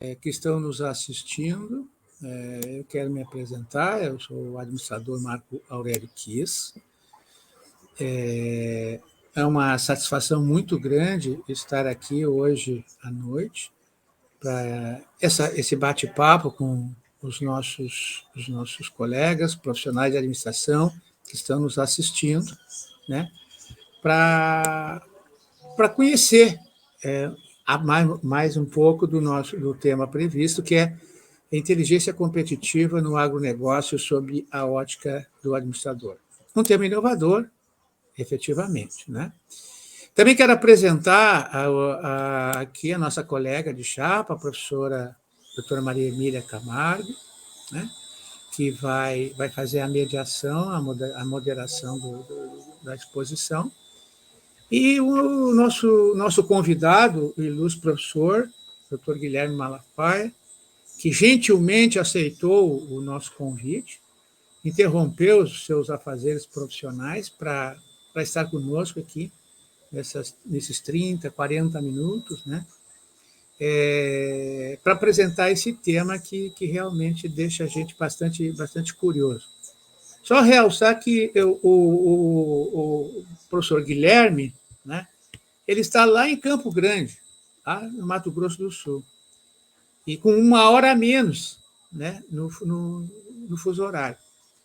que estão nos assistindo. Eu quero me apresentar, eu sou o administrador Marco Aurélio Kiss. É uma satisfação muito grande estar aqui hoje à noite para esse bate-papo com os nossos colegas profissionais de administração que estão nos assistindo, né, para conhecer mais um pouco do tema previsto, que é a inteligência competitiva no agronegócio sob a ótica do administrador. Um tema inovador, efetivamente, né? Também quero apresentar aqui a nossa colega de chapa, a professora doutora Maria Emília Camargo, né, que vai fazer a mediação, a moderação da exposição. E o nosso convidado, o ilustre professor, doutor Guilherme Malafaia, que gentilmente aceitou o nosso convite, interrompeu os seus afazeres profissionais para estar conosco aqui nesses 30, 40 minutos, né? Para apresentar esse tema que realmente deixa a gente bastante curioso. Só realçar que o professor Guilherme, né, ele está lá em Campo Grande, lá no Mato Grosso do Sul, e com 1 hora a menos, né, no fuso horário.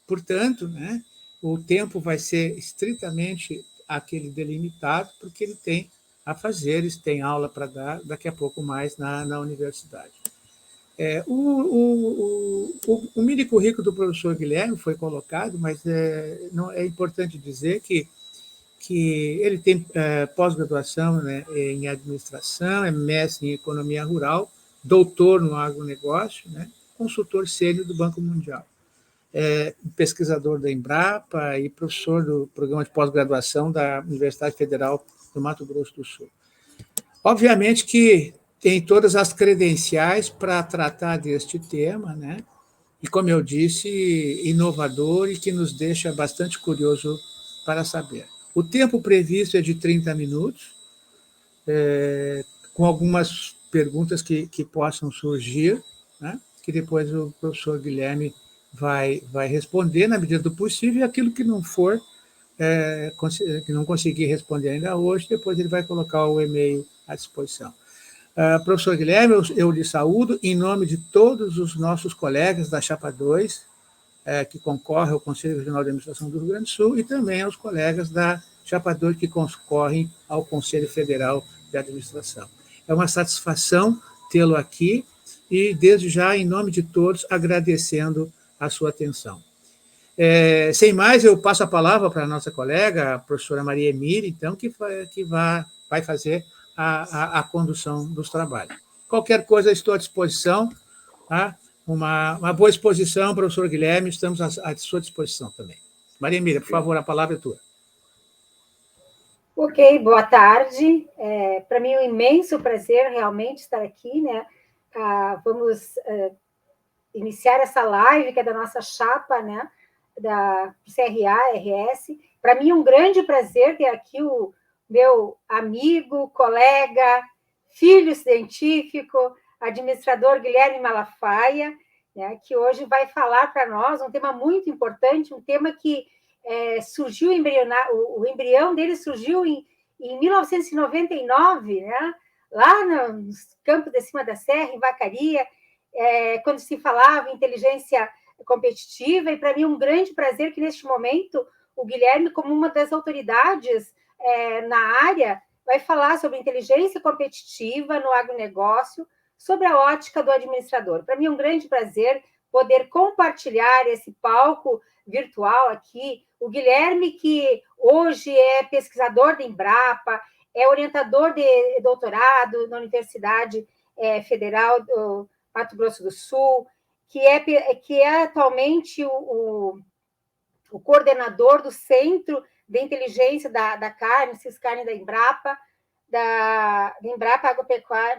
Portanto, né, o tempo vai ser estritamente aquele delimitado, porque ele tem afazeres, tem aula para dar daqui a pouco mais na universidade. O mini currículo do professor Guilherme foi colocado, mas não é importante dizer que ele tem pós-graduação, né, em administração, é mestre em economia rural, doutor no agronegócio, né, consultor sênior do Banco Mundial, pesquisador da Embrapa e professor do programa de pós-graduação da Universidade Federal do Mato Grosso do Sul. Obviamente que tem todas as credenciais para tratar deste tema, né? E, como eu disse, inovador e que nos deixa bastante curioso para saber. O tempo previsto é de 30 minutos, com algumas perguntas que possam surgir, né? Que depois o professor Guilherme vai responder na medida do possível, e aquilo que não for, que não conseguir responder ainda hoje, depois ele vai colocar o e-mail à disposição. Professor Guilherme, eu lhe saúdo em nome de todos os nossos colegas da Chapa 2, que concorrem ao Conselho Regional de Administração do Rio Grande do Sul, e também aos colegas da Chapa 2 que concorrem ao Conselho Federal de Administração. É uma satisfação tê-lo aqui e, desde já, em nome de todos, agradecendo a sua atenção. Sem mais, eu passo a palavra para a nossa colega, a professora Maria Emília, então, que vai fazer a condução dos trabalhos. Qualquer coisa, estou à disposição, tá? Uma boa exposição, professor Guilherme, estamos à sua disposição também. Maria Emília, por favor, a palavra é tua. Ok, boa tarde. Para mim é um imenso prazer realmente estar aqui, né? Vamos iniciar essa live, que é da nossa chapa, né? Da CRA-RS. Para mim é um grande prazer ter aqui o meu amigo, colega, filho científico, administrador Guilherme Malafaia, né, que hoje vai falar para nós um tema muito importante, um tema que surgiu o embrião dele surgiu em 1999, né, lá nos campos de cima da serra, em Vacaria, quando se falava em inteligência competitiva, e para mim é um grande prazer que, neste momento, o Guilherme, como uma das autoridades na área, vai falar sobre inteligência competitiva no agronegócio, sobre a ótica do administrador. Para mim é um grande prazer poder compartilhar esse palco virtual aqui. O Guilherme, que hoje é pesquisador da Embrapa, é orientador de doutorado na Universidade Federal do Mato Grosso do Sul, que é atualmente o coordenador do Centro de Inteligência da Carne, Ciscarne da Embrapa, da Embrapa Agropecuária,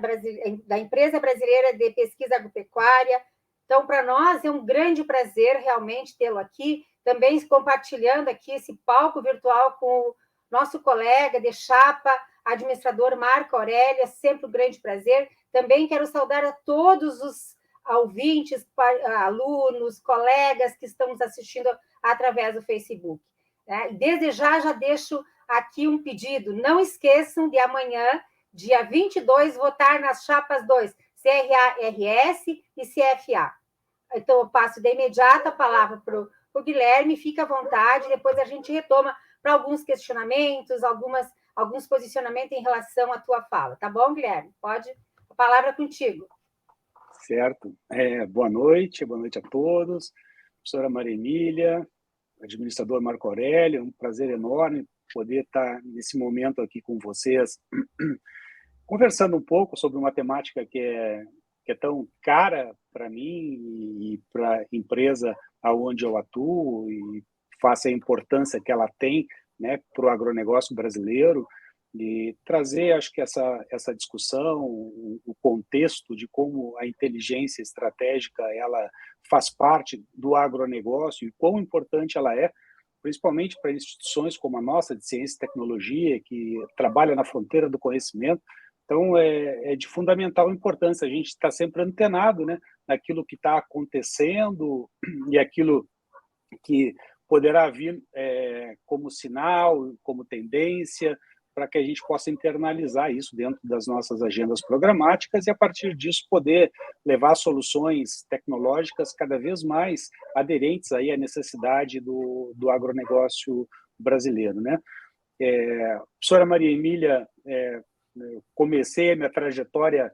da Empresa Brasileira de Pesquisa Agropecuária. Então, para nós é um grande prazer realmente tê-lo aqui, também compartilhando aqui esse palco virtual com o nosso colega de chapa, administrador Marco Aurélio, é sempre um grande prazer. Também quero saudar a todos os ouvintes, alunos, colegas que estão nos assistindo através do Facebook. E desde já deixo aqui um pedido. Não esqueçam de amanhã, dia 22, votar nas chapas 2, CRA-RS e CFA. Então, eu passo de imediato a palavra para o Guilherme, fica à vontade, depois a gente retoma para alguns questionamentos, alguns posicionamentos em relação à tua fala. Tá bom, Guilherme? Pode, a palavra é contigo. Certo. Boa noite a todos. Professora Maria Emília, administrador Marco Aurélio, um prazer enorme poder estar nesse momento aqui com vocês, conversando um pouco sobre uma temática que é tão cara para mim e para a empresa aonde eu atuo, e faça a importância que ela tem, né, para o agronegócio brasileiro, e trazer, acho que essa discussão, o contexto de como a inteligência estratégica ela faz parte do agronegócio e quão importante ela é, principalmente para instituições como a nossa, de ciência e tecnologia, que trabalha na fronteira do conhecimento. Então, é de fundamental importância a gente estar sempre antenado, né, naquilo que está acontecendo e aquilo que poderá vir como sinal, como tendência, para que a gente possa internalizar isso dentro das nossas agendas programáticas e, a partir disso, poder levar soluções tecnológicas cada vez mais aderentes aí à necessidade do agronegócio brasileiro, né? Professora Maria Emília, comecei a minha trajetória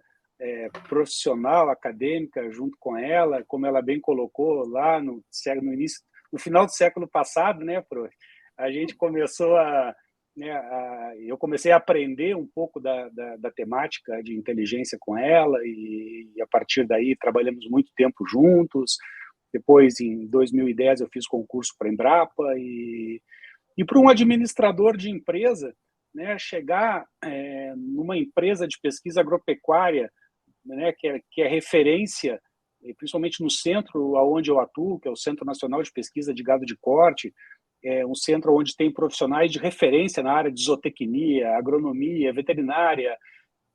profissional, acadêmica, junto com ela, como ela bem colocou lá no início, no final do século passado, né, prof? A gente começou eu comecei a aprender um pouco da temática de inteligência com ela e a partir daí trabalhamos muito tempo juntos. Depois, em 2010, eu fiz concurso para a Embrapa e para um administrador de empresa, né, chegar numa empresa de pesquisa agropecuária, né, que é referência, principalmente no centro onde eu atuo, que é o Centro Nacional de Pesquisa de Gado de Corte, um centro onde tem profissionais de referência na área de zootecnia, agronomia, veterinária.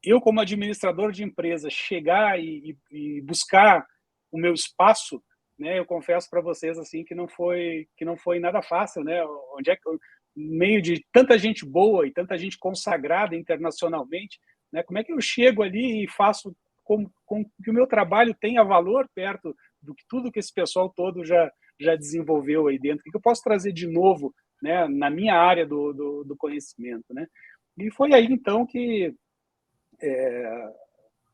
Eu, como administrador de empresa, chegar e buscar o meu espaço, né, eu confesso para vocês assim que não foi nada fácil, né? Onde é que no meio de tanta gente boa e tanta gente consagrada internacionalmente, né, como é que eu chego ali e faço com que o meu trabalho tenha valor perto do que tudo que esse pessoal todo já desenvolveu aí dentro? O que eu posso trazer de novo, né, na minha área do conhecimento, né? E foi aí, então, que,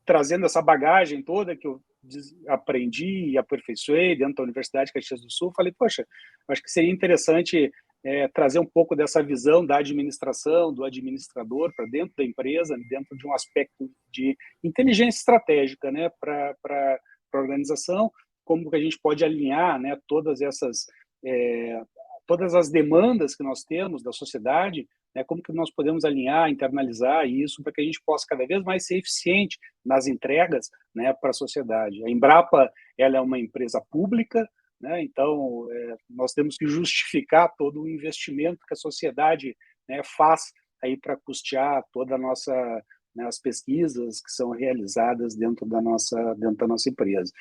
trazendo essa bagagem toda que eu aprendi e aperfeiçoei dentro da Universidade de Caxias do Sul, falei, poxa, acho que seria interessante trazer um pouco dessa visão da administração, do administrador para dentro da empresa, dentro de um aspecto de inteligência estratégica, né, para a organização, como que a gente pode alinhar, né, todas as demandas que nós temos da sociedade, né, como que nós podemos alinhar, internalizar isso para que a gente possa cada vez mais ser eficiente nas entregas, né, para a sociedade. A Embrapa, ela é uma empresa pública, né, então nós temos que justificar todo o investimento que a sociedade, né, faz aí para custear toda a nossa, né, as pesquisas que são realizadas dentro da nossa empresa.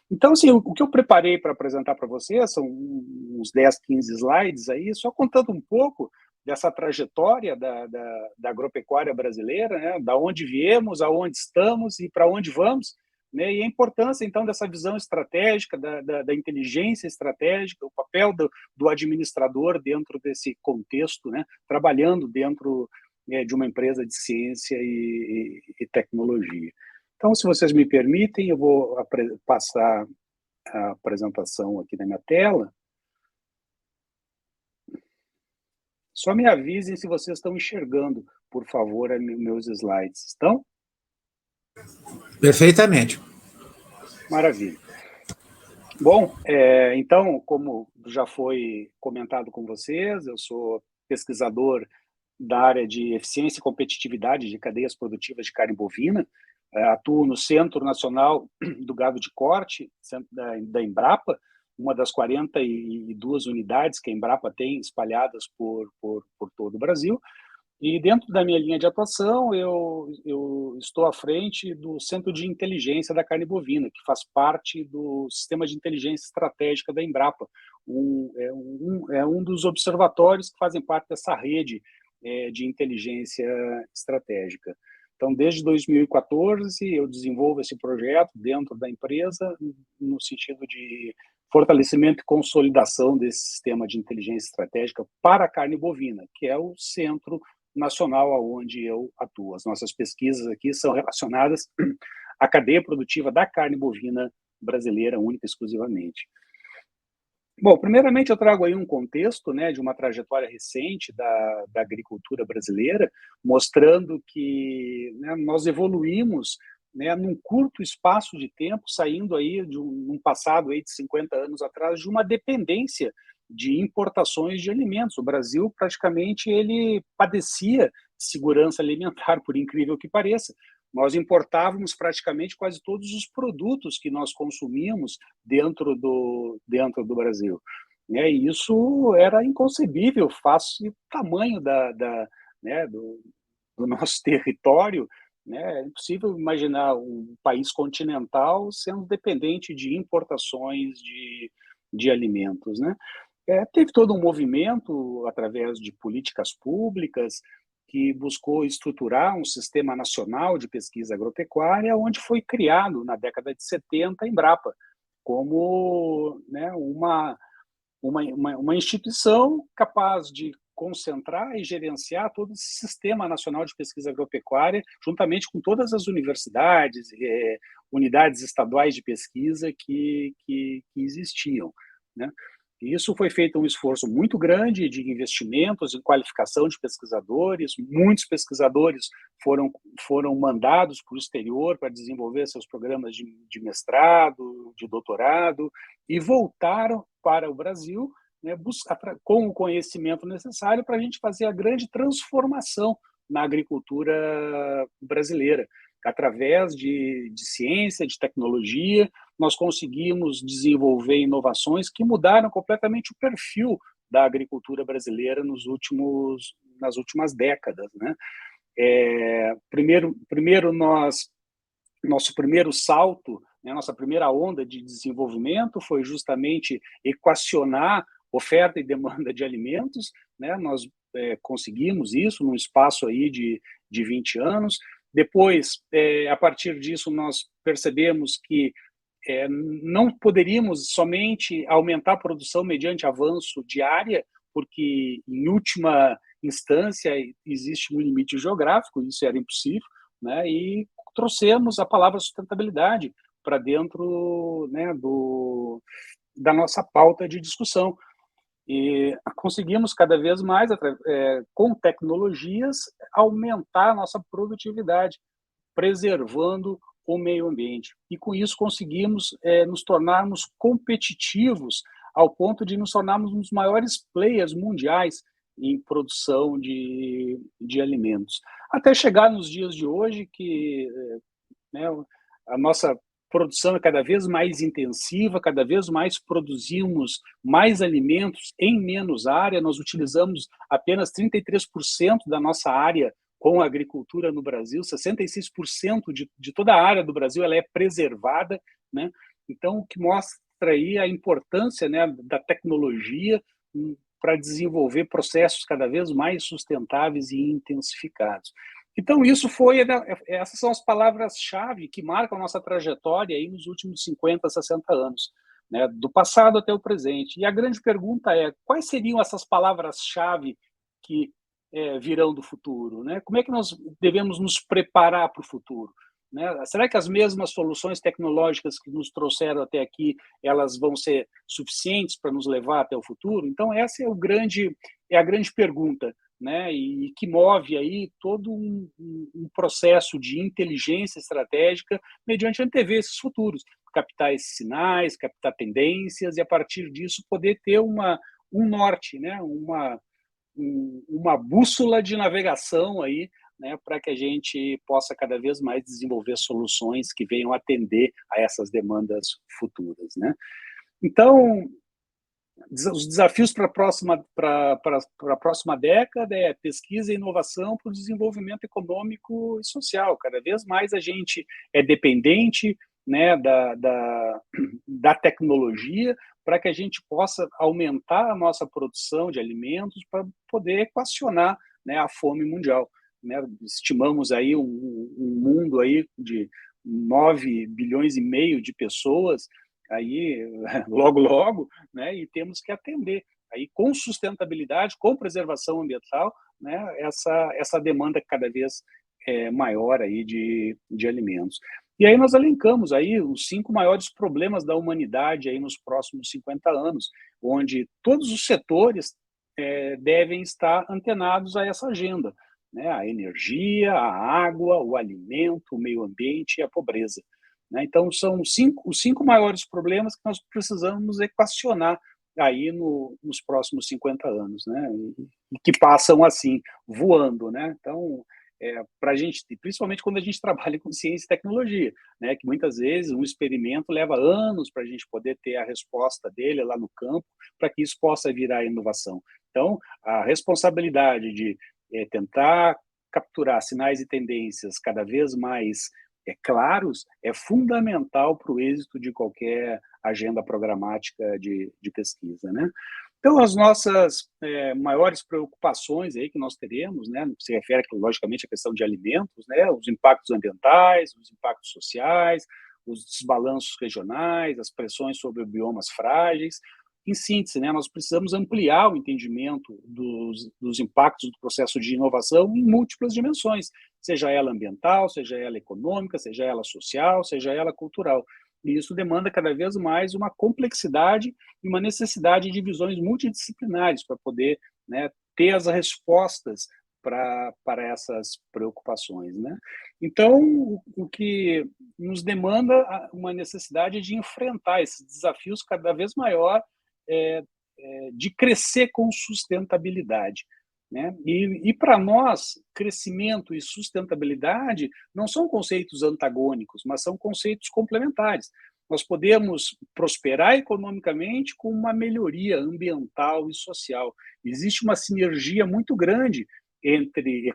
Então, assim, o que eu preparei para apresentar para vocês são uns 10, 15 slides aí, só contando um pouco dessa trajetória da agropecuária brasileira, né, da onde viemos, aonde estamos e para onde vamos, né, e a importância, então, dessa visão estratégica, da inteligência estratégica, o papel do administrador dentro desse contexto, né, trabalhando dentro de uma empresa de ciência e tecnologia. Então, se vocês me permitem, eu vou passar a apresentação aqui na minha tela. Só me avisem se vocês estão enxergando, por favor, meus slides. Estão? Perfeitamente. Maravilha. Bom, então, como já foi comentado com vocês, eu sou pesquisador da área de eficiência e competitividade de cadeias produtivas de carne bovina. Atuo no Centro Nacional do Gado de Corte, da Embrapa, uma das 42 unidades que a Embrapa tem espalhadas por todo o Brasil. E dentro da minha linha de atuação, eu estou à frente do Centro de Inteligência da Carne Bovina, que faz parte do Sistema de Inteligência Estratégica da Embrapa. É um dos observatórios que fazem parte dessa rede de inteligência estratégica. Então, desde 2014, eu desenvolvo esse projeto dentro da empresa, no sentido de fortalecimento e consolidação desse sistema de inteligência estratégica para a carne bovina, que é o centro nacional aonde eu atuo. As nossas pesquisas aqui são relacionadas à cadeia produtiva da carne bovina brasileira, única e exclusivamente. Bom, primeiramente eu trago aí um contexto, né, de uma trajetória recente da agricultura brasileira, mostrando que, né, nós evoluímos, né, num curto espaço de tempo, saindo aí de um passado aí de 50 anos atrás, de uma dependência de importações de alimentos. O Brasil, praticamente, ele padecia de segurança alimentar, por incrível que pareça. Nós importávamos praticamente quase todos os produtos que nós consumíamos dentro do Brasil. E isso era inconcebível, face ao tamanho né, do nosso território. É impossível imaginar um país continental sendo dependente de importações de alimentos, né? Teve todo um movimento através de políticas públicas que buscou estruturar um sistema nacional de pesquisa agropecuária, onde foi criado, na década de 70, a Embrapa, como, né, uma instituição capaz de concentrar e gerenciar todo esse sistema nacional de pesquisa agropecuária, juntamente com todas as universidades, unidades estaduais de pesquisa que existiam, né? E isso foi feito um esforço muito grande de investimentos em qualificação de pesquisadores. Muitos pesquisadores foram mandados para o exterior para desenvolver seus programas de mestrado, de doutorado, e voltaram para o Brasil, né, com o conhecimento necessário para a gente fazer a grande transformação na agricultura brasileira. Através de ciência, de tecnologia, nós conseguimos desenvolver inovações que mudaram completamente o perfil da agricultura brasileira nas últimas décadas, né? Nosso primeiro salto, né, nossa primeira onda de desenvolvimento foi justamente equacionar oferta e demanda de alimentos, né? Nós conseguimos isso num espaço aí de 20 anos. Depois, a partir disso, nós percebemos que não poderíamos somente aumentar a produção mediante avanço de área, porque, em última instância, existe um limite geográfico, isso era impossível, né? E trouxemos a palavra sustentabilidade para dentro, né, da nossa pauta de discussão. E conseguimos cada vez mais, com tecnologias, aumentar a nossa produtividade, preservando o meio ambiente. E com isso conseguimos nos tornarmos competitivos ao ponto de nos tornarmos um dos maiores players mundiais em produção de alimentos. Até chegar nos dias de hoje que, né, a nossa produção é cada vez mais intensiva, cada vez mais produzimos mais alimentos em menos área. Nós utilizamos apenas 33% da nossa área com a agricultura no Brasil, 66% de toda a área do Brasil ela é preservada, né? Então, o que mostra aí a importância, né, da tecnologia para desenvolver processos cada vez mais sustentáveis e intensificados. Então, essas são as palavras-chave que marcam a nossa trajetória aí nos últimos 50, 60 anos, né, do passado até o presente. E a grande pergunta é, quais seriam essas palavras-chave que virão do futuro, né? Como é que nós devemos nos preparar para o futuro, né? Será que as mesmas soluções tecnológicas que nos trouxeram até aqui, elas vão ser suficientes para nos levar até o futuro? Então, essa é a grande pergunta, né? E que move aí todo um processo de inteligência estratégica mediante antever esses futuros, captar esses sinais, captar tendências e, a partir disso, poder ter um norte, né? Uma bússola de navegação aí, né, para que a gente possa cada vez mais desenvolver soluções que venham atender a essas demandas futuras, né? Então, os desafios para a próxima década é pesquisa e inovação para o desenvolvimento econômico e social. Cada vez mais a gente é dependente, né, da tecnologia para que a gente possa aumentar a nossa produção de alimentos para poder equacionar, né, a fome mundial. Né? Estimamos aí um mundo aí de 9,5 bilhões de pessoas aí logo, né? E temos que atender aí com sustentabilidade, com preservação ambiental, né? Essa demanda cada vez maior aí de alimentos. E aí nós elencamos aí os 5 maiores problemas da humanidade aí nos próximos 50 anos, onde todos os setores devem estar antenados a essa agenda, né? A energia, a água, o alimento, o meio ambiente e a pobreza. Né? Então, são os 5 maiores problemas que nós precisamos equacionar aí nos próximos 50 anos, né? E que passam assim, voando. Né? Então, para a gente, principalmente quando a gente trabalha com ciência e tecnologia, né? Que muitas vezes um experimento leva anos para a gente poder ter a resposta dele lá no campo, para que isso possa virar inovação. Então, a responsabilidade de tentar capturar sinais e tendências cada vez mais claros é fundamental para o êxito de qualquer agenda programática de pesquisa, né? Então, as nossas maiores preocupações aí que nós teremos, né, se refere, logicamente, à questão de alimentos, né, os impactos ambientais, os impactos sociais, os desbalanços regionais, as pressões sobre biomas frágeis. Em síntese, né, nós precisamos ampliar o entendimento dos impactos do processo de inovação em múltiplas dimensões, seja ela ambiental, seja ela econômica, seja ela social, seja ela cultural. E isso demanda cada vez mais uma complexidade e uma necessidade de visões multidisciplinares para poder, né, ter as respostas para essas preocupações. Né? Então, o que nos demanda uma necessidade de enfrentar esses desafios cada vez maior de crescer com sustentabilidade. Né? E para nós, crescimento e sustentabilidade não são conceitos antagônicos, mas são conceitos complementares. Nós podemos prosperar economicamente com uma melhoria ambiental e social. Existe uma sinergia muito grande entre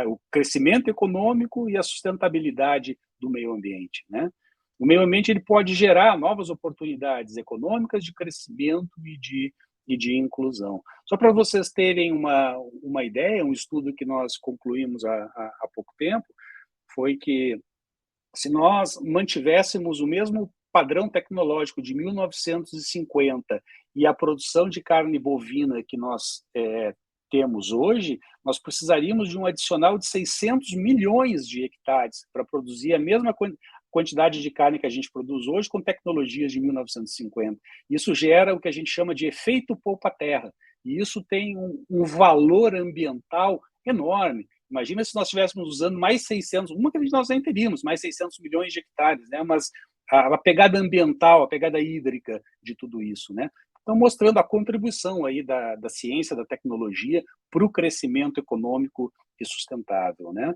o crescimento econômico e a sustentabilidade do meio ambiente. Né? O meio ambiente ele pode gerar novas oportunidades econômicas de crescimento e de inclusão. Só para vocês terem uma ideia, um estudo que nós concluímos há pouco tempo, foi que se nós mantivéssemos o mesmo padrão tecnológico de 1950 e a produção de carne bovina que nós temos hoje, nós precisaríamos de um adicional de 600 milhões de hectares para produzir a mesma quantidade de carne que a gente produz hoje com tecnologias de 1950. Isso gera o que a gente chama de efeito poupa-terra, e isso tem um valor ambiental enorme. Imagina se nós estivéssemos usando mais 600, uma que nós nem teríamos, mais 600 milhões de hectares, né? Mas a pegada ambiental, a pegada hídrica de tudo isso, né? Então, mostrando a contribuição aí da ciência, da tecnologia para o crescimento econômico e sustentável, né?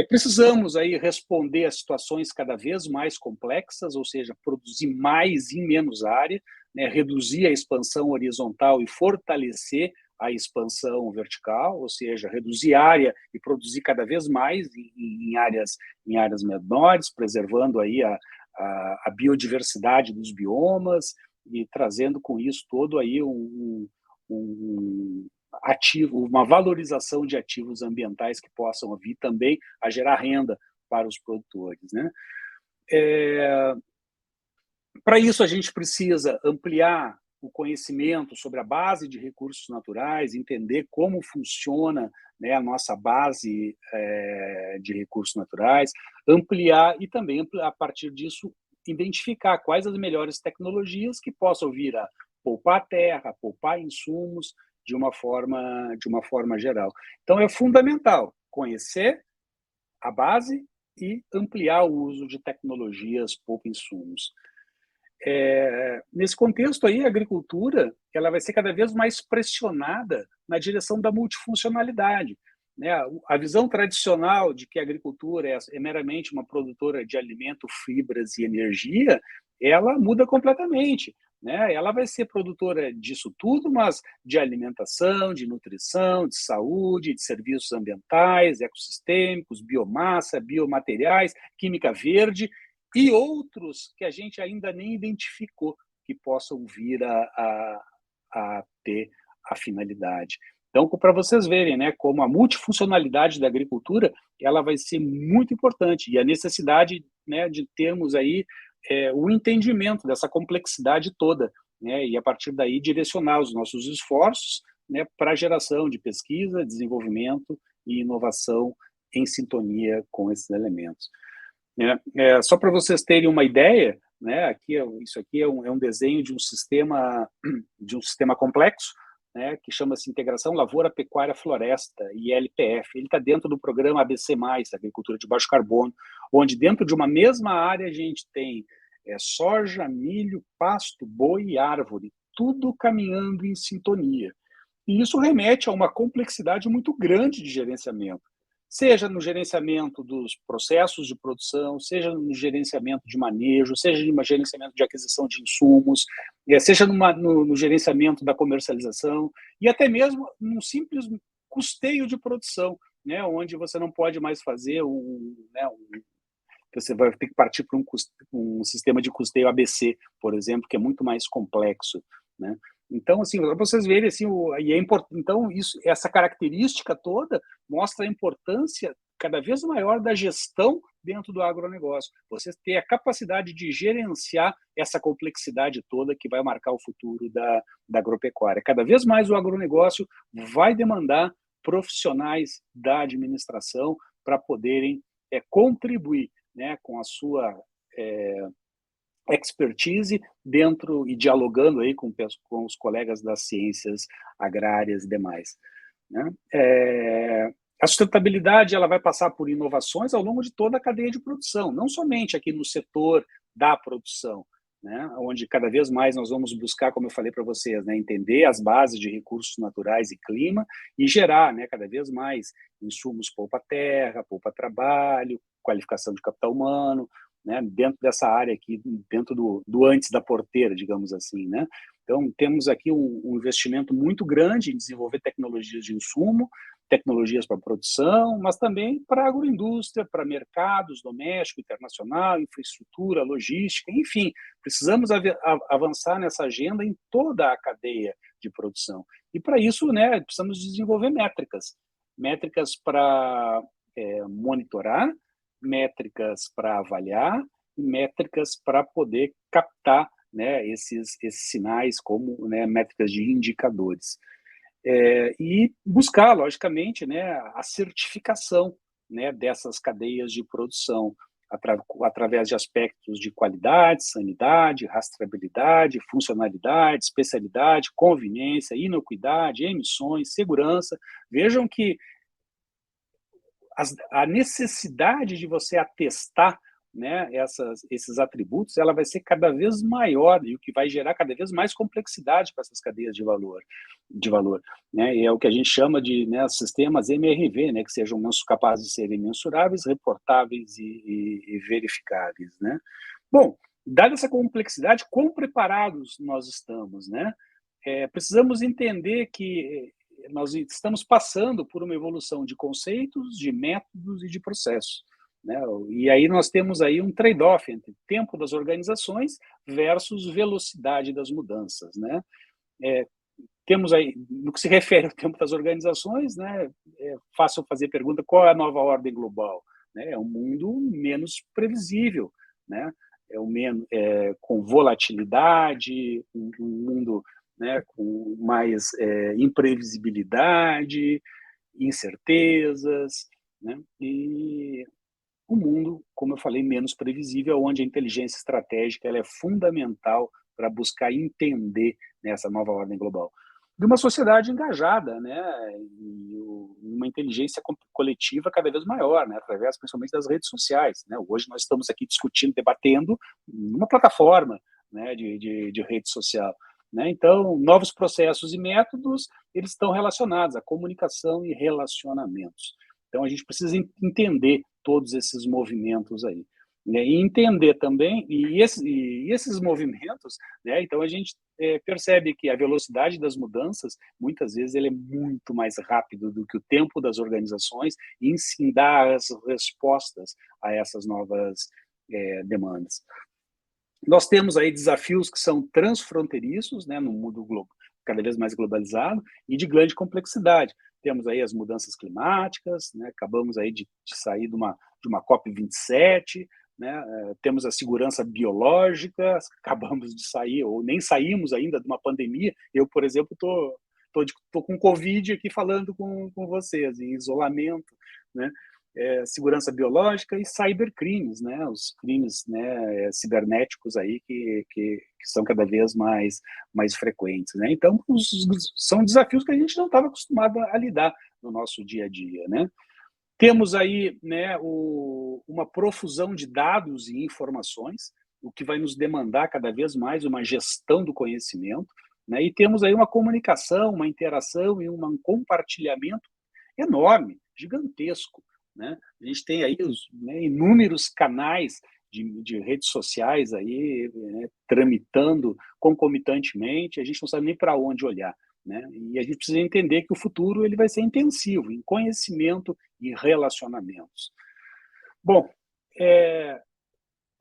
Precisamos aí responder a situações cada vez mais complexas, ou seja, produzir mais em menos área, né? Reduzir a expansão horizontal e fortalecer a expansão vertical, ou seja, reduzir área e produzir cada vez mais em áreas menores, preservando aí a biodiversidade dos biomas e trazendo com isso todo aí uma valorização de ativos ambientais que possam vir também a gerar renda para os produtores. Né? Para isso, a gente precisa ampliar o conhecimento sobre a base de recursos naturais, entender como funciona, né, a nossa base de recursos naturais, ampliar e também, a partir disso, identificar quais as melhores tecnologias que possam vir a poupar a terra, poupar insumos de uma forma geral. Então, é fundamental conhecer a base e ampliar o uso de tecnologias poupa-insumos. Nesse contexto aí, a agricultura ela vai ser cada vez mais pressionada na direção da multifuncionalidade. Né? A visão tradicional de que a agricultura é meramente uma produtora de alimento, fibras e energia, ela muda completamente. né? Ela vai ser produtora disso tudo, mas de alimentação, de nutrição, de saúde, de serviços ambientais, ecossistêmicos, biomassa, biomateriais, química verde e outros que a gente ainda nem identificou que possam vir a ter a finalidade. Então, para vocês verem, né, como a multifuncionalidade da agricultura ela vai ser muito importante e a necessidade, né, de termos aí o entendimento dessa complexidade toda, né, e a partir daí direcionar os nossos esforços, né, para a geração de pesquisa, desenvolvimento e inovação em sintonia com esses elementos. Só para vocês terem uma ideia, né, isso aqui é um desenho de um sistema complexo, né, que chama-se Integração Lavoura, Pecuária, Floresta, ILPF. Ele está dentro do programa ABC+, Agricultura de Baixo Carbono, onde dentro de uma mesma área a gente tem soja, milho, pasto, boi e árvore, tudo caminhando em sintonia. E isso remete a uma complexidade muito grande de gerenciamento, seja no gerenciamento dos processos de produção, seja no gerenciamento de manejo, seja no gerenciamento de aquisição de insumos, seja no gerenciamento da comercialização e até mesmo num simples custeio de produção, né, onde você não pode mais fazer você vai ter que partir para um sistema de custeio ABC, por exemplo, que é muito mais complexo, né? Então, assim, para vocês verem, assim, então essa característica toda mostra a importância cada vez maior da gestão dentro do agronegócio. Você ter a capacidade de gerenciar essa complexidade toda que vai marcar o futuro da agropecuária. Cada vez mais o agronegócio vai demandar profissionais da administração para poderem contribuir, né, com a sua expertise dentro e dialogando aí com os colegas das ciências agrárias e demais, né? A sustentabilidade ela vai passar por inovações ao longo de toda a cadeia de produção, não somente aqui no setor da produção, né, onde cada vez mais nós vamos buscar, como eu falei para vocês, né, entender as bases de recursos naturais e clima e gerar, né, cada vez mais insumos poupa-terra, poupa-trabalho, qualificação de capital humano, né, dentro dessa área aqui, dentro do antes da porteira, digamos assim, né? Então, temos aqui um investimento muito grande em desenvolver tecnologias de insumo, tecnologias para produção, mas também para a agroindústria, para mercados doméstico, internacional, infraestrutura, logística, enfim, precisamos avançar nessa agenda em toda a cadeia de produção. E para isso, né, precisamos desenvolver métricas para monitorar, métricas para avaliar e métricas para poder captar, né, esses sinais como, né, métricas de indicadores. E buscar, logicamente, né, a certificação, né, dessas cadeias de produção através de aspectos de qualidade, sanidade, rastreabilidade, funcionalidade, especialidade, conveniência, inocuidade, emissões, segurança. Vejam que a necessidade de você atestar, né, esses atributos, ela vai ser cada vez maior e o que vai gerar cada vez mais complexidade para essas cadeias de valor, né? E é o que a gente chama de, né, sistemas MRV, né, que sejam capazes de serem mensuráveis, reportáveis e verificáveis, né? Bom, dada essa complexidade, quão preparados nós estamos, né? Precisamos entender que nós estamos passando por uma evolução de conceitos, de métodos e de processos, né? E aí nós temos aí um trade-off entre tempo das organizações versus velocidade das mudanças, né? Temos aí, no que se refere ao tempo das organizações, né, é fácil fazer a pergunta, qual é a nova ordem global? Né? É um mundo menos previsível, né? Com volatilidade, um mundo, né, com mais imprevisibilidade, incertezas, né? E um mundo, como eu falei, menos previsível, onde a inteligência estratégica ela é fundamental para buscar entender, né, essa nova ordem global. De uma sociedade engajada, né, e uma inteligência coletiva cada vez maior, né, através principalmente das redes sociais, né? Hoje nós estamos aqui discutindo, debatendo numa plataforma, né, de rede social, né? Então, novos processos e métodos, eles estão relacionados à comunicação e relacionamentos. Então, a gente precisa entender todos esses movimentos aí, né? E entender também, e esses movimentos, alimentos, né? Então a gente percebe que a velocidade das mudanças, muitas vezes, ele é muito mais rápido do que o tempo das organizações em se dar as respostas a essas novas demandas. Nós temos aí desafios que são transfronteiriços, né, no mundo cada vez mais globalizado e de grande complexidade. Temos aí as mudanças climáticas, né, acabamos aí de sair de uma COP27, né, temos a segurança biológica, acabamos de sair, ou nem saímos ainda de uma pandemia. Eu, por exemplo, estou com Covid aqui falando com vocês, em isolamento, né? Segurança biológica e cybercrimes, né? Os crimes, né, cibernéticos aí que são cada vez mais frequentes, né? Então, são desafios que a gente não estava acostumado a lidar no nosso dia a dia, né? Temos aí, né, uma profusão de dados e informações, o que vai nos demandar cada vez mais uma gestão do conhecimento, né? E temos aí uma comunicação, uma interação e um compartilhamento enorme, gigantesco, né? A gente tem aí inúmeros canais de redes sociais aí, né, tramitando concomitantemente, a gente não sabe nem para onde olhar, né? E a gente precisa entender que o futuro ele vai ser intensivo em conhecimento e relacionamentos. Bom,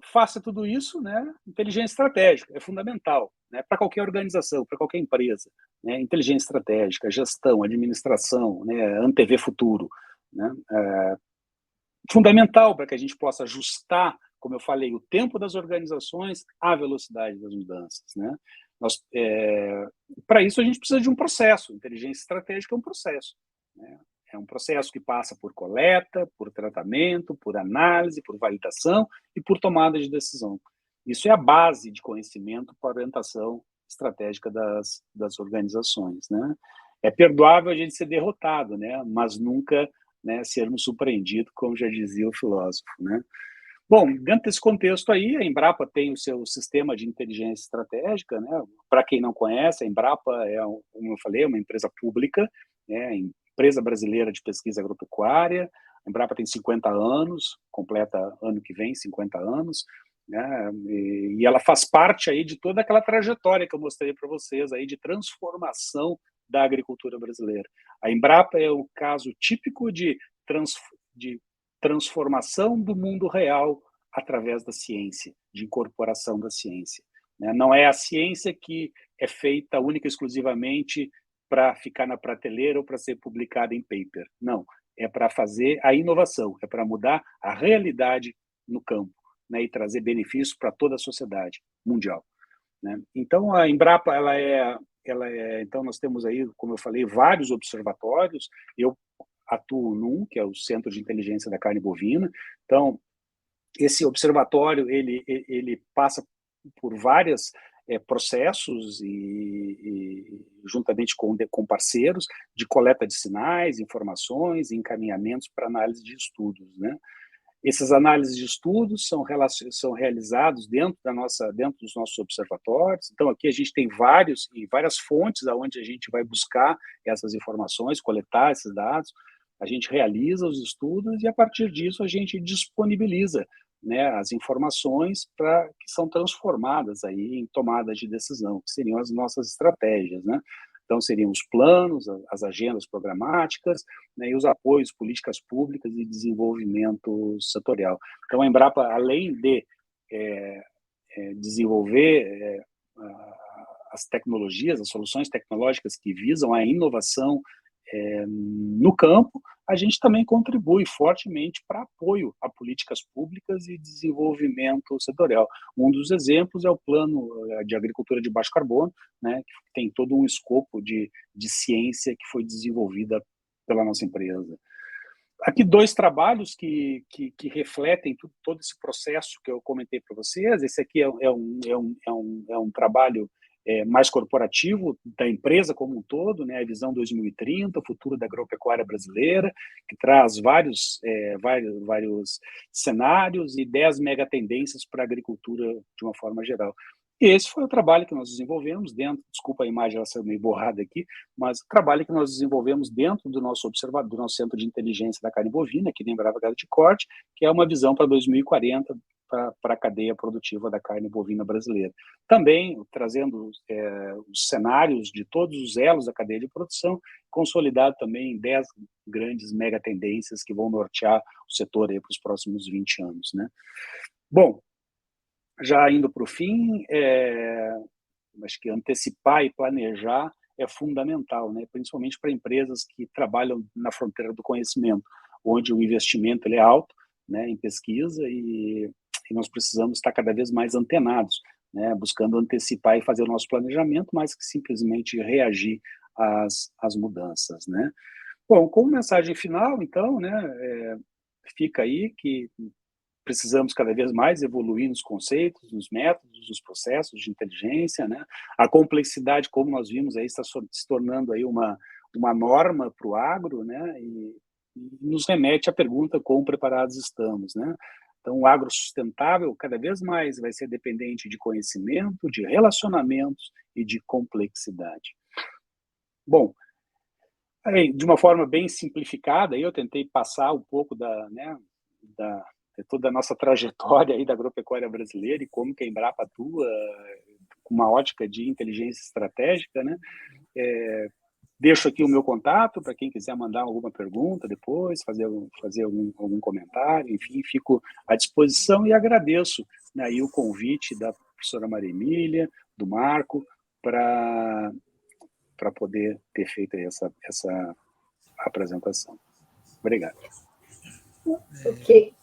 faça tudo isso, né? Inteligência estratégica é fundamental, né? Para qualquer organização, para qualquer empresa, né? Inteligência estratégica, gestão, administração, né? Antever futuro, né? Fundamental para que a gente possa ajustar, como eu falei, o tempo das organizações à velocidade das mudanças, né? Para isso a gente precisa de um processo. Inteligência estratégica é um processo, né? É um processo que passa por coleta, por tratamento, por análise, por validação e por tomada de decisão. Isso é a base de conhecimento para a orientação estratégica das organizações, né? É perdoável a gente ser derrotado, né? Mas nunca, né, sermos surpreendidos, como já dizia o filósofo, né? Bom, dentro desse contexto aí, a Embrapa tem o seu sistema de inteligência estratégica, né? Para quem não conhece, a Embrapa como eu falei, é uma empresa pública, né? Empresa brasileira de pesquisa agropecuária. A Embrapa tem 50 anos, completa ano que vem 50 anos, né? E ela faz parte aí de toda aquela trajetória que eu mostrei para vocês aí de transformação da agricultura brasileira. A Embrapa é o caso típico de transformação do mundo real através da ciência, de incorporação da ciência, né? Não é a ciência que é feita única e exclusivamente para ficar na prateleira ou para ser publicada em paper. Não, é para fazer a inovação, é para mudar a realidade no campo, né? E trazer benefícios para toda a sociedade mundial, né? Então, a Embrapa, então nós temos aí, como eu falei, vários observatórios. Eu atuo num, que é o Centro de Inteligência da Carne Bovina. Então, esse observatório, ele passa por vários processos e juntamente com parceiros de coleta de sinais, informações e encaminhamentos para análise de estudos, né? Essas análises de estudos são realizados dentro dos nossos observatórios. Então, aqui a gente tem várias fontes aonde a gente vai buscar essas informações, coletar esses dados. A gente realiza os estudos e, a partir disso, a gente disponibiliza, né, as informações que são transformadas aí em tomadas de decisão, que seriam as nossas estratégias, né? Então, seriam os planos, as agendas programáticas, né, e os apoios, políticas públicas e desenvolvimento setorial. Então, a Embrapa, além de desenvolver as tecnologias, as soluções tecnológicas que visam a inovação no campo, a gente também contribui fortemente para apoio a políticas públicas e desenvolvimento setorial. Um dos exemplos é o Plano de Agricultura de Baixo Carbono, né, que tem todo um escopo de ciência que foi desenvolvida pela nossa empresa. Aqui 2 trabalhos que refletem todo esse processo que eu comentei para vocês. Esse aqui é um trabalho mais corporativo da empresa como um todo, né? A Visão 2030, o futuro da agropecuária brasileira, que traz vários cenários e 10 megatendências para a agricultura de uma forma geral. E esse foi o trabalho que nós desenvolvemos dentro, desculpa a imagem, ela saiu meio borrada aqui, mas o trabalho que nós desenvolvemos dentro do nosso observador, do nosso Centro de Inteligência da Carne Bovina, aqui na Embrapa Gado de Corte, que é uma visão para 2040, para a cadeia produtiva da carne bovina brasileira. Também trazendo os cenários de todos os elos da cadeia de produção, consolidado também em 10 grandes mega tendências que vão nortear o setor para os próximos 20 anos. Né? Bom, já indo para o fim, acho que antecipar e planejar é fundamental, né? Principalmente para empresas que trabalham na fronteira do conhecimento, onde o investimento ele é alto, né, em pesquisa, e nós precisamos estar cada vez mais antenados, né, buscando antecipar e fazer o nosso planejamento, mais que simplesmente reagir às mudanças. Né? Bom, como mensagem final, então, né, fica aí que precisamos cada vez mais evoluir nos conceitos, nos métodos, nos processos de inteligência, né? A complexidade, como nós vimos, aí está se tornando aí uma norma para o agro, né? E nos remete à pergunta quão preparados estamos, né? Então, o agro sustentável cada vez mais vai ser dependente de conhecimento, de relacionamentos e de complexidade. Bom, aí, de uma forma bem simplificada, eu tentei passar um pouco de toda a nossa trajetória aí da agropecuária brasileira e como que a Embrapa atua com uma ótica de inteligência estratégica, né? Deixo aqui o meu contato para quem quiser mandar alguma pergunta depois, fazer algum comentário, enfim, fico à disposição e agradeço, né, aí o convite da professora Maria Emília, do Marco, para poder ter feito essa apresentação. Obrigado. Ok.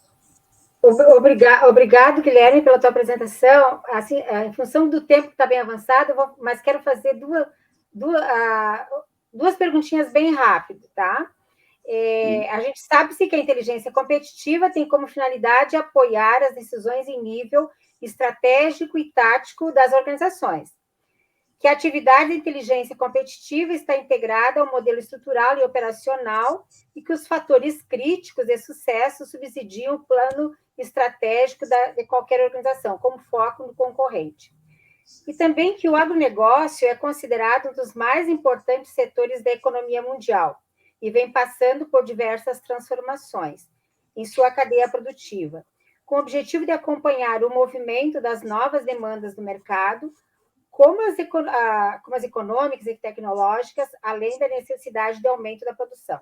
Obrigado, Guilherme, pela tua apresentação. Assim, em função do tempo que está bem avançado, mas quero fazer duas perguntinhas bem rápido, tá? A gente sabe-se que a inteligência competitiva tem como finalidade apoiar as decisões em nível estratégico e tático das organizações. Que a atividade de inteligência competitiva está integrada ao modelo estrutural e operacional e que os fatores críticos de sucesso subsidiam o plano estratégico de qualquer organização, como foco no concorrente. E também que o agronegócio é considerado um dos mais importantes setores da economia mundial e vem passando por diversas transformações em sua cadeia produtiva, com o objetivo de acompanhar o movimento das novas demandas do mercado, como as econômicas e tecnológicas, além da necessidade de aumento da produção.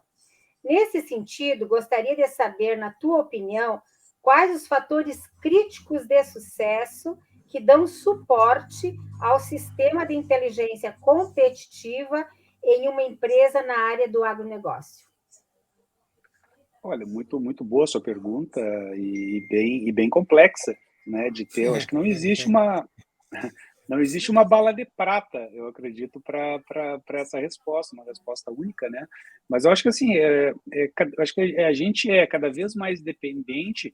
Nesse sentido, gostaria de saber, na tua opinião, quais os fatores críticos de sucesso que dão suporte ao sistema de inteligência competitiva em uma empresa na área do agronegócio? Olha, muito boa a sua pergunta e bem complexa, né? De ter, eu acho que não existe uma bala de prata, eu acredito, para essa resposta, uma resposta única, né? Mas eu acho que assim, acho que a gente é cada vez mais dependente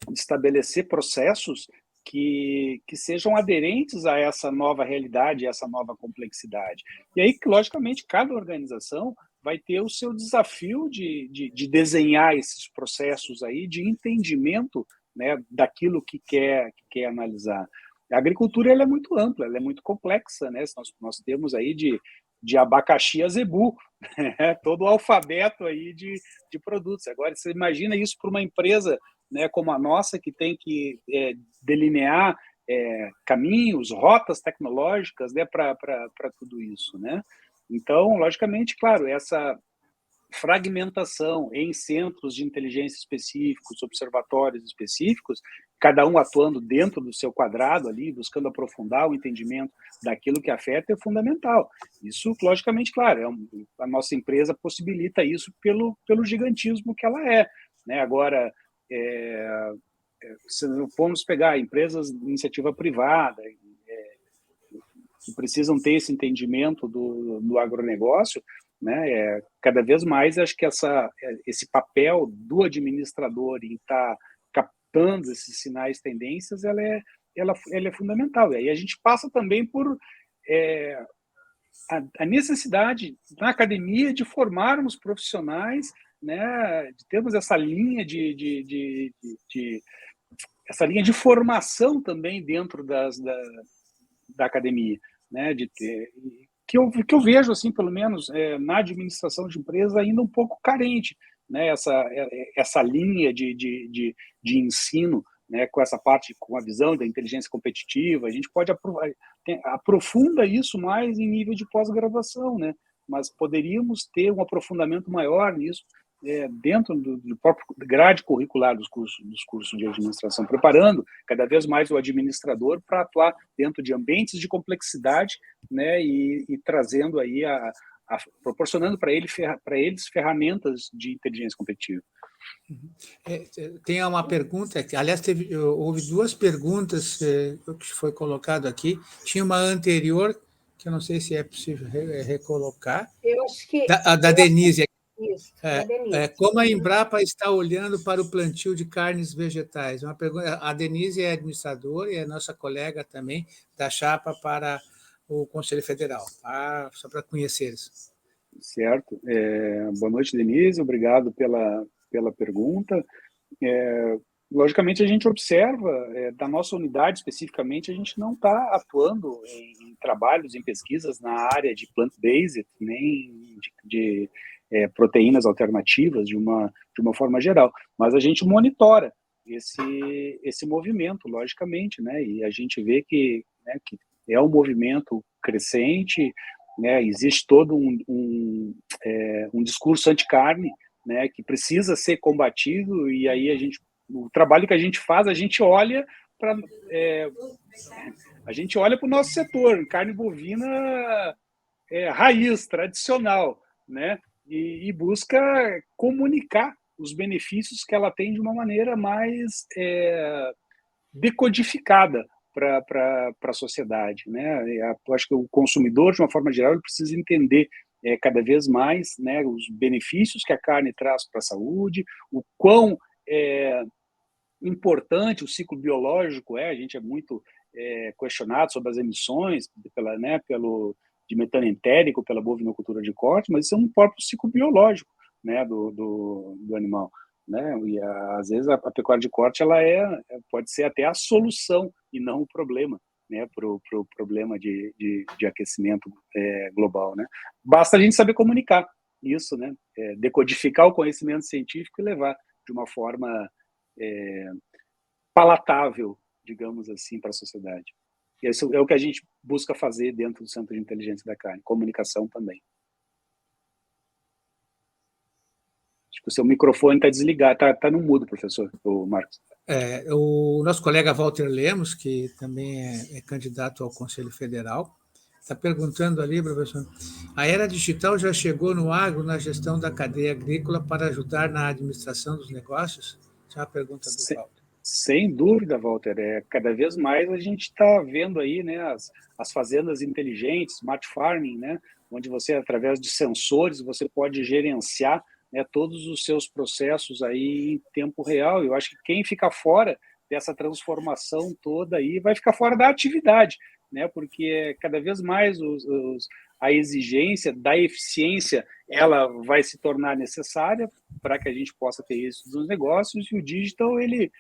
de estabelecer processos que sejam aderentes a essa nova realidade, a essa nova complexidade. E aí, logicamente, cada organização vai ter o seu desafio de desenhar esses processos aí de entendimento, né, daquilo que quer analisar. A agricultura ela é muito ampla, ela é muito complexa, né? Nós temos aí de abacaxi a zebu, né? Todo o alfabeto aí de produtos. Agora, você imagina isso para uma empresa, né, como a nossa, que tem que delinear caminhos, rotas tecnológicas, né, para tudo isso, né? Então, logicamente, claro, essa fragmentação em centros de inteligência específicos, observatórios específicos, cada um atuando dentro do seu quadrado ali, buscando aprofundar o entendimento daquilo que afeta, é fundamental. Isso, logicamente, claro, a nossa empresa possibilita isso pelo gigantismo que ela é, né? Agora, se formos pegar empresas de iniciativa privada, que precisam ter esse entendimento do agronegócio, né? Cada vez mais acho que esse papel do administrador em estar captando esses sinais, tendências, ela é fundamental. E aí a gente passa também por a necessidade na academia de formarmos profissionais, né? De termos essa linha essa linha de formação também dentro da academia, né? De ter que eu vejo, assim, pelo menos na administração de empresa, ainda um pouco carente, né? Essa linha de ensino, né, com essa parte, com a visão da inteligência competitiva, a gente pode aprofunda isso mais em nível de pós-graduação, né? Mas poderíamos ter um aprofundamento maior nisso dentro do próprio grade curricular dos cursos de administração, preparando cada vez mais o administrador para atuar dentro de ambientes de complexidade, né, e trazendo aí proporcionando para eles ferramentas de inteligência competitiva. Tem uma pergunta, aliás, houve duas perguntas que foi colocado aqui. Tinha uma anterior, que eu não sei se é possível recolocar. Eu acho que... Da Denise. Isso, da Denise. Como a Embrapa está olhando para o plantio de carnes vegetais? Uma pergunta, a Denise é administradora e é nossa colega também da chapa para o Conselho Federal, tá? Só para conheceres. Certo. Boa noite, Denise. Obrigado pela pergunta. Logicamente, a gente observa, da nossa unidade especificamente, a gente não está atuando em trabalhos, em pesquisas na área de plant-based, nem de proteínas alternativas de uma forma geral, mas a gente monitora esse movimento, logicamente, né? E a gente vê que é um movimento crescente, né? Existe todo um discurso anti-carne, né, que precisa ser combatido, e aí o trabalho que a gente faz, a gente olha para o nosso setor, carne bovina raiz, tradicional, né, e busca comunicar os benefícios que ela tem de uma maneira mais decodificada para a sociedade, né? Eu acho que o consumidor, de uma forma geral, ele precisa entender cada vez mais, né, os benefícios que a carne traz para a saúde, o quão importante o ciclo biológico a gente é muito questionado sobre as emissões de metano entérico pela bovinocultura de corte, mas isso é um próprio ciclo biológico, né, do animal, né? E às vezes a pecuária de corte ela pode ser até a solução e não o problema, né, para o problema de aquecimento global, né? Basta a gente saber comunicar isso, né? Decodificar o conhecimento científico e levar de uma forma palatável, digamos assim, para a sociedade. Isso é o que a gente busca fazer dentro do Centro de Inteligência da Carne, comunicação também. Acho que o seu microfone está desligado, está no mudo, professor, o Marcos. O nosso colega Walter Lemos, que também é candidato ao Conselho Federal, está perguntando ali, professor, a era digital já chegou no agro na gestão da cadeia agrícola para ajudar na administração dos negócios? Essa é uma pergunta do Walter. Sem dúvida, Walter. Cada vez mais a gente está vendo aí, né, as fazendas inteligentes, smart farming, né, onde você, através de sensores, você pode gerenciar, né, todos os seus processos aí em tempo real. Eu acho que quem fica fora dessa transformação toda aí vai ficar fora da atividade, né, porque cada vez mais a exigência da eficiência ela vai se tornar necessária para que a gente possa ter isso nos negócios, e o digital ele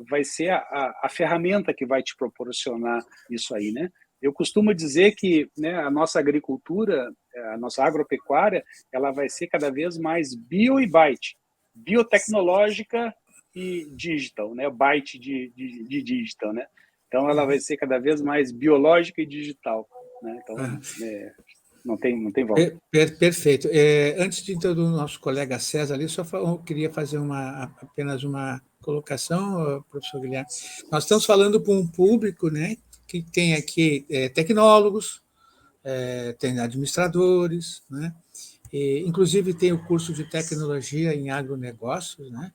vai ser a ferramenta que vai te proporcionar isso aí, né? Eu costumo dizer que, né, a nossa agricultura, a nossa agropecuária, ela vai ser cada vez mais bio e byte, biotecnológica e digital, né? Byte de digital, né? Então, ela vai ser cada vez mais biológica e digital, né? Então, não tem volta. Perfeito. Antes de introduzir o nosso colega César ali, só queria fazer apenas uma colocação, professor Guilherme. Nós estamos falando para um público, né, que tem aqui tecnólogos, tem administradores, né, inclusive tem o curso de tecnologia em agronegócios, né,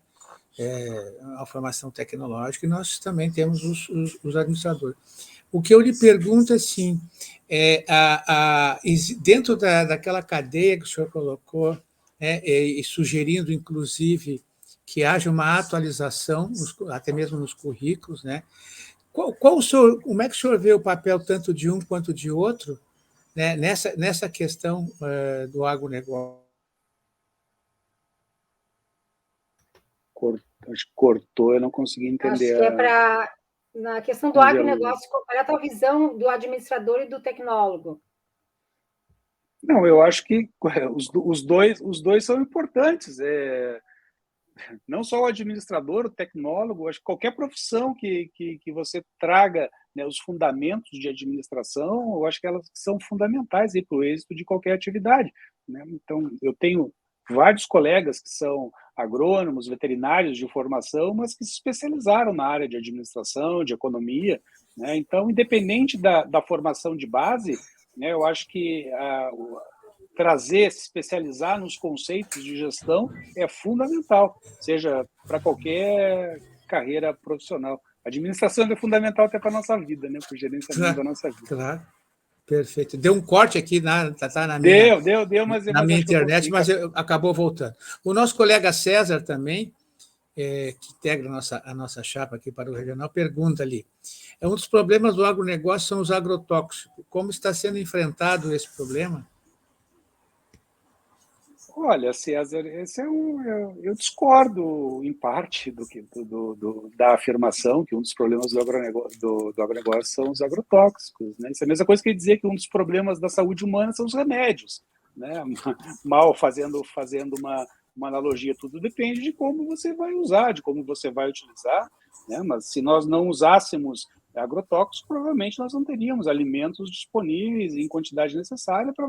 a formação tecnológica, e nós também temos os administradores. O que eu lhe pergunto, assim, dentro daquela cadeia que o senhor colocou, e sugerindo, inclusive, que haja uma atualização, até mesmo nos currículos, né? Como é que o senhor vê o papel tanto de um quanto de outro, né, nessa questão do agronegócio? Acho que cortou, eu não consegui entender. Acho que na questão do agronegócio, qual é a tua visão do administrador e do tecnólogo? Não, eu acho que os dois são importantes. não só o administrador, o tecnólogo, acho que qualquer profissão que você traga, né, os fundamentos de administração, eu acho que elas são fundamentais para o êxito de qualquer atividade, né? Então, eu tenho vários colegas que são agrônomos, veterinários de formação, mas que se especializaram na área de administração, de economia, né? Então, independente da formação de base, né, eu acho que trazer, se especializar nos conceitos de gestão é fundamental, seja para qualquer carreira profissional. A administração é fundamental até para a nossa vida, né, para o gerenciamento da nossa vida. Claro, perfeito. Deu um corte aqui tá na minha, mas na minha internet, mas acabou voltando. O nosso colega César também, que integra a nossa chapa aqui para o regional, pergunta ali: um dos problemas do agronegócio são os agrotóxicos. Como está sendo enfrentado esse problema? Olha, César, eu discordo em parte da afirmação que um dos problemas do agronegócio são os agrotóxicos, né? Isso é a mesma coisa que dizer que um dos problemas da saúde humana são os remédios, né? Mal fazendo uma analogia, tudo depende de como você vai usar, de como você vai utilizar, né? Mas se nós não usássemos agrotóxicos, provavelmente nós não teríamos alimentos disponíveis em quantidade necessária para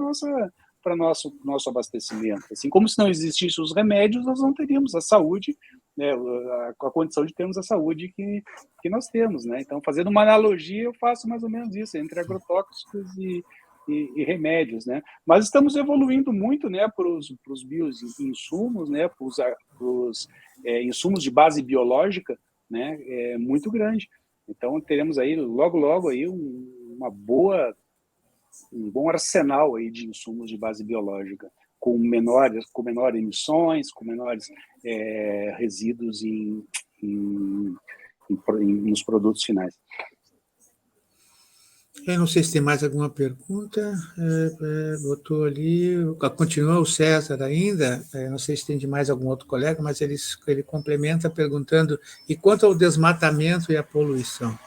nosso abastecimento. Assim como se não existissem os remédios, nós não teríamos a saúde, né, a condição de termos a saúde que nós temos, né? Então, fazendo uma analogia, eu faço mais ou menos isso, entre agrotóxicos e remédios, né? Mas estamos evoluindo muito, né, para os bioinsumos, né, para os insumos de base biológica, né, muito grande. Então, teremos aí, logo aí, um bom arsenal aí de insumos de base biológica, com menores emissões, com menores resíduos nos produtos finais. Eu não sei se tem mais alguma pergunta. Botou ali. Continua o César ainda. Não sei se tem de mais algum outro colega, mas ele complementa perguntando: e quanto ao desmatamento e à poluição?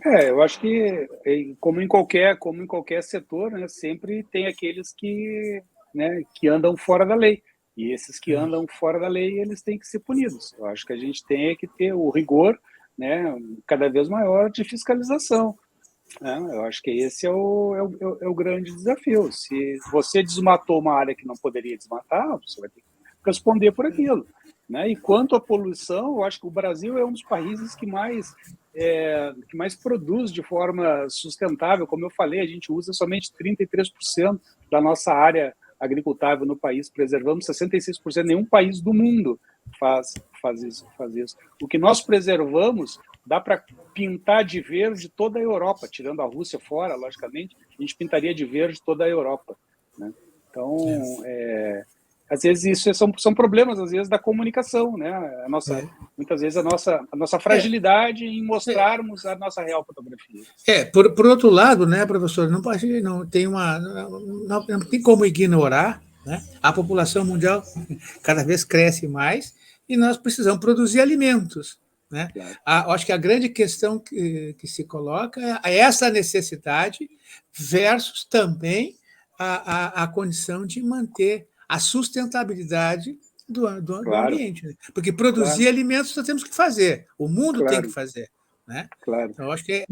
Eu acho que, como em qualquer setor, né, sempre tem aqueles né, que andam fora da lei. E esses que andam fora da lei, eles têm que ser punidos. Eu acho que a gente tem que ter o rigor, né, cada vez maior de fiscalização. Né? Eu acho que esse é o grande desafio. Se você desmatou uma área que não poderia desmatar, você vai ter que responder por aquilo. Né? E quanto à poluição, eu acho que o Brasil é um dos países que mais produz de forma sustentável. Como eu falei, a gente usa somente 33% da nossa área agricultável no país, preservamos 66%. Nenhum país do mundo faz isso. O que nós preservamos dá para pintar de verde toda a Europa, tirando a Rússia fora, logicamente, a gente pintaria de verde toda a Europa. Né? Então, às vezes isso são problemas, às vezes, da comunicação, né? Muitas vezes a nossa fragilidade em mostrarmos a nossa real fotografia. Por outro lado, né, professor, não tem como ignorar, né? A população mundial cada vez cresce mais e nós precisamos produzir alimentos. Né? Claro. Acho que a grande questão que se coloca é essa necessidade versus também a condição de manter a sustentabilidade do ambiente. Né? Porque produzir alimentos nós temos que fazer, o mundo tem que fazer. Né? Claro. Então, acho que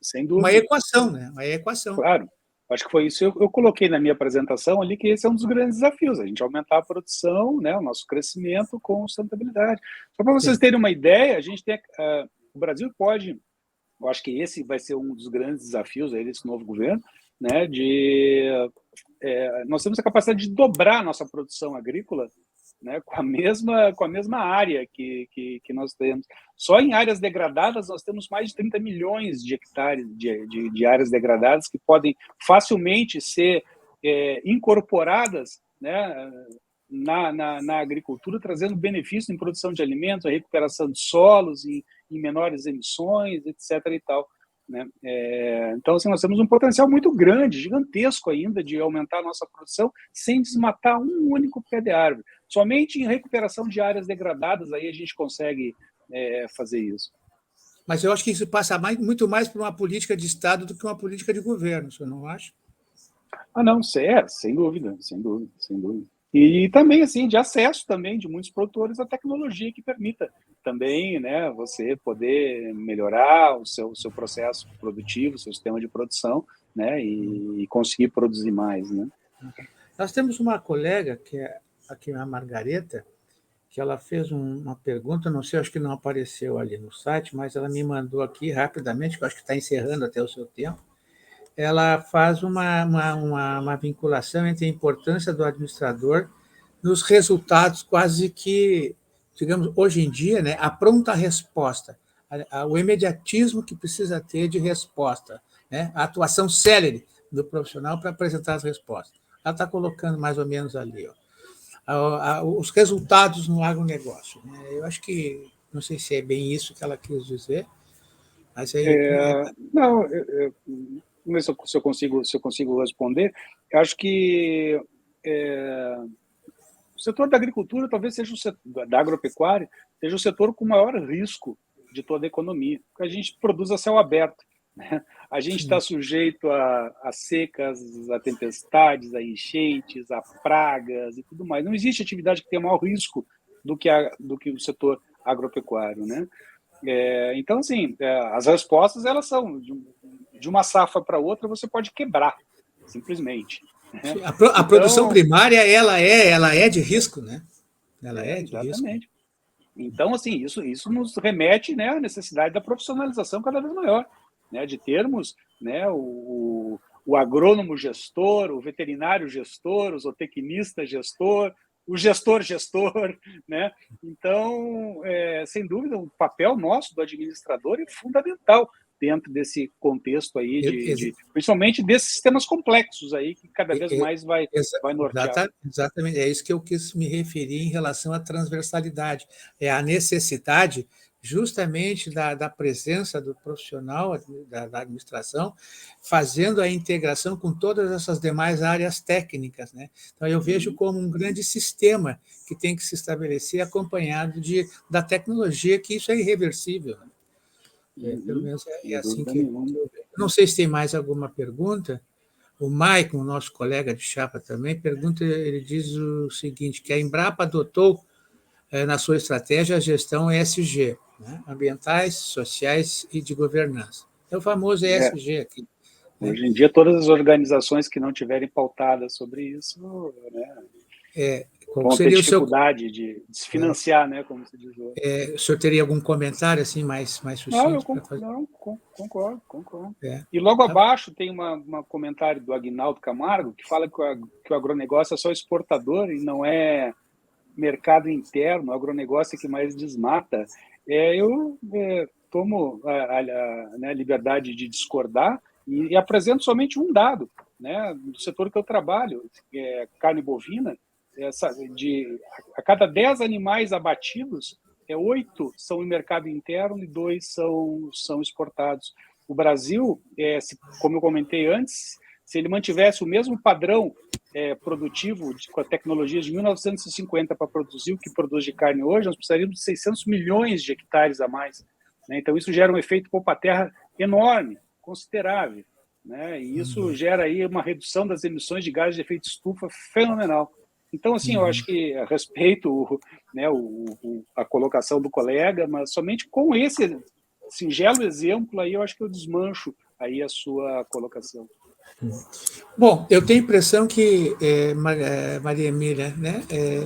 sem dúvida. Uma equação, né? Uma equação. Claro. Acho que foi isso que eu coloquei na minha apresentação ali, que esse é um dos grandes desafios, a gente aumentar a produção, né, o nosso crescimento com sustentabilidade. Só para vocês terem uma ideia, a gente tem o Brasil pode, eu acho que esse vai ser um dos grandes desafios aí desse novo governo, né, nós temos a capacidade de dobrar a nossa produção agrícola, né, com a mesma área que nós temos. Só em áreas degradadas nós temos mais de 30 milhões de hectares de áreas degradadas que podem facilmente ser incorporadas, né, na agricultura, trazendo benefício em produção de alimentos, a recuperação de solos, em menores emissões, etc. e tal. Né? Então, assim, nós temos um potencial muito grande, gigantesco ainda, de aumentar a nossa produção sem desmatar um único pé de árvore. Somente em recuperação de áreas degradadas aí a gente consegue fazer isso. Mas eu acho que isso passa muito mais por uma política de Estado do que uma política de governo, você não acha? Não, sem dúvida. E também, assim, de acesso também de muitos produtores à tecnologia que permita também, né, você poder melhorar o seu processo produtivo, o seu sistema de produção, né, e conseguir produzir mais, né? Nós temos uma colega, que é aqui a Margareta, que ela fez uma pergunta, não sei, acho que não apareceu ali no site, mas ela me mandou aqui rapidamente, que eu acho que está encerrando até o seu tempo. Ela faz uma vinculação entre a importância do administrador nos resultados quase que, digamos, hoje em dia, né, a pronta resposta, o imediatismo que precisa ter de resposta, né, a atuação célere do profissional para apresentar as respostas. Ela está colocando mais ou menos ali, ó, os resultados no agronegócio, né? Eu acho que, não sei se é bem isso que ela quis dizer, mas aí... Não, vamos ver se eu consigo responder. Eu acho que o setor da agricultura talvez seja da agropecuária, seja o setor com maior risco de toda a economia, porque a gente produz a céu aberto, né? A gente está sujeito a secas, a tempestades, a enchentes, a pragas e tudo mais. Não existe atividade que tenha maior risco do que o setor agropecuário, né? Então, assim, as respostas, elas são de uma safra para outra, você pode quebrar, simplesmente. Né? A produção primária, ela é de risco, né? Ela é de exatamente. risco. Então, assim, isso nos remete, né, à necessidade da profissionalização cada vez maior, né, de termos, né, o agrônomo gestor, o veterinário gestor, o zootecnista gestor, o gestor, né? Então, sem dúvida, o papel nosso do administrador é fundamental dentro desse contexto aí, principalmente desses sistemas complexos aí, que cada vez mais vai nortear. Exatamente, é isso que eu quis me referir em relação à transversalidade. É a necessidade justamente da presença do profissional da administração, fazendo a integração com todas essas demais áreas técnicas, né? Então, eu vejo como um grande sistema que tem que se estabelecer acompanhado da tecnologia, que isso é irreversível, né? Pelo menos é assim que eu vejo. Não sei se tem mais alguma pergunta. O Maicon, nosso colega de chapa também, pergunta, ele diz o seguinte, que a Embrapa adotou na sua estratégia a gestão ESG, né? Ambientais, sociais e de governança. É o famoso ESG aqui. Né? Hoje em dia, todas as organizações que não tiverem pautadas sobre isso, né, vão ter dificuldade de se financiar, né, como se diz hoje. O senhor teria algum comentário assim mais sucinto? Não, concordo. E logo abaixo tem um comentário do Aguinaldo Camargo que fala que o agronegócio é só exportador e não é mercado interno, o agronegócio é que mais desmata. Eu tomo a liberdade de discordar e apresento somente um dado, né, do setor que eu trabalho, carne bovina. A cada 10 animais abatidos, 8 são em mercado interno e 2 são exportados. O Brasil, como eu comentei antes, se ele mantivesse o mesmo padrão produtivo com a tecnologia de 1950 para produzir o que produz de carne hoje, nós precisaríamos de 600 milhões de hectares a mais, né? Então, isso gera um efeito poupa-terra enorme, considerável, né? E isso gera aí uma redução das emissões de gases de efeito estufa fenomenal. Então, assim, eu acho que respeito, né, a colocação do colega, mas somente com esse singelo exemplo aí, eu acho que eu desmancho aí a sua colocação. Bom, eu tenho a impressão que, Maria Emília, né,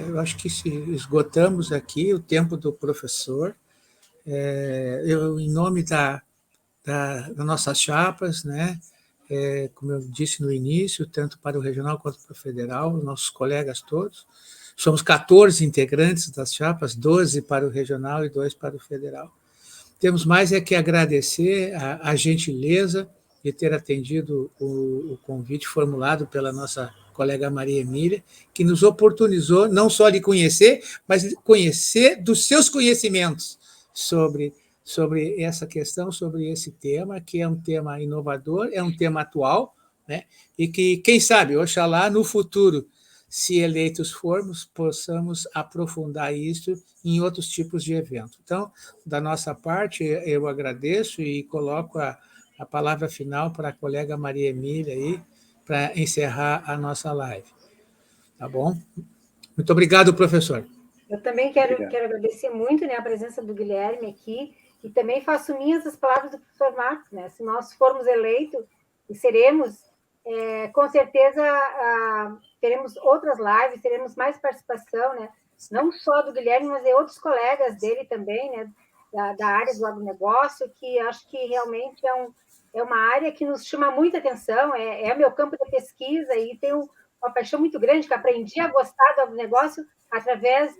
eu acho que se esgotamos aqui o tempo do professor. Eu, em nome das nossas chapas, né, como eu disse no início, tanto para o regional quanto para o federal, nossos colegas todos, somos 14 integrantes das chapas, 12 para o regional e 2 para o federal. Temos mais que agradecer a gentileza de ter atendido o convite formulado pela nossa colega Maria Emília, que nos oportunizou não só de conhecer, mas de conhecer dos seus conhecimentos sobre essa questão, sobre esse tema, que é um tema inovador, é um tema atual, né? E que, quem sabe, oxalá, no futuro, se eleitos formos, possamos aprofundar isso em outros tipos de evento. Então, da nossa parte, eu agradeço e coloco a palavra final para a colega Maria Emília aí, para encerrar a nossa live. Tá bom? Muito obrigado, professor. Eu também quero agradecer muito, né, a presença do Guilherme aqui, e também faço minhas as palavras do professor Marcos, né? Se nós formos eleitos, e seremos, com certeza teremos outras lives, teremos mais participação, né? Não só do Guilherme, mas de outros colegas dele também, né? Da área do agronegócio, que acho que realmente é uma área que nos chama muita atenção, é o meu campo de pesquisa, e tenho uma paixão muito grande, que aprendi a gostar do agronegócio através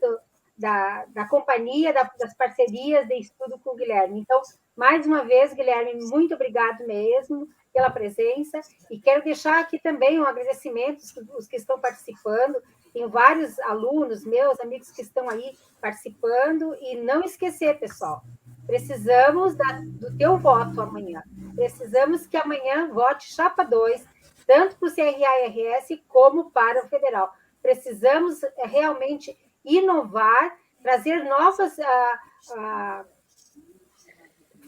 da companhia, das parcerias de estudo com o Guilherme. Então, mais uma vez, Guilherme, muito obrigado mesmo pela presença, e quero deixar aqui também um agradecimento aos que estão participando. Tem vários alunos meus, amigos que estão aí participando, e não esquecer, pessoal, precisamos do teu voto amanhã. Precisamos que amanhã vote chapa 2, tanto para o CRA-RS como para o federal. Precisamos realmente inovar, trazer novas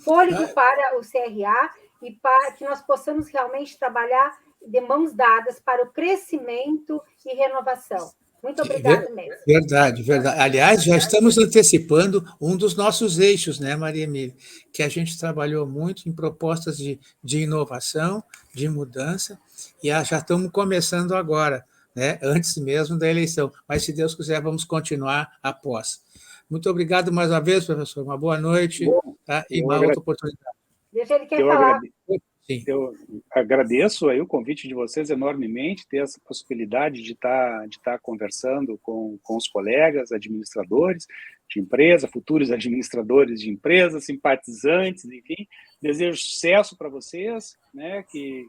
fôlego para o CRA, e para que nós possamos realmente trabalhar de mãos dadas para o crescimento e renovação. Muito obrigada mesmo. Verdade, verdade. Aliás, já estamos antecipando um dos nossos eixos, né, Maria Emília? Que a gente trabalhou muito em propostas de inovação, de mudança, e já estamos começando agora, né, antes mesmo da eleição. Mas, se Deus quiser, vamos continuar após. Muito obrigado mais uma vez, professor. Uma boa noite, tá? E uma outra oportunidade. Deixa ele quer falar. Eu agradeço aí o convite de vocês enormemente, ter essa possibilidade de estar conversando com os colegas, administradores de empresa, futuros administradores de empresas, simpatizantes, enfim. Desejo sucesso para vocês, né, que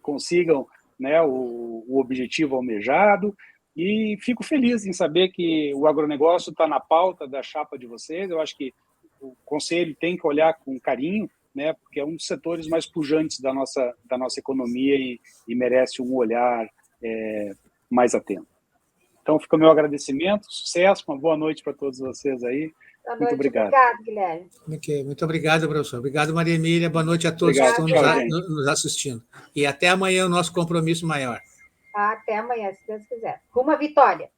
consigam, né, o objetivo almejado, e fico feliz em saber que o agronegócio está na pauta da chapa de vocês. Eu acho que o Conselho tem que olhar com carinho, né, porque é um dos setores mais pujantes da nossa economia, e merece um olhar mais atento. Então, fica o meu agradecimento, sucesso, uma boa noite para todos vocês aí. Muito obrigado. Obrigado, Guilherme. Okay, muito obrigado, professor. Obrigado, Maria Emília. Boa noite a todos que estão nos assistindo. E até amanhã o nosso compromisso maior. Até amanhã, se Deus quiser. Rumo à vitória.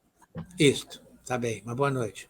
Isso, tá bem. Uma boa noite.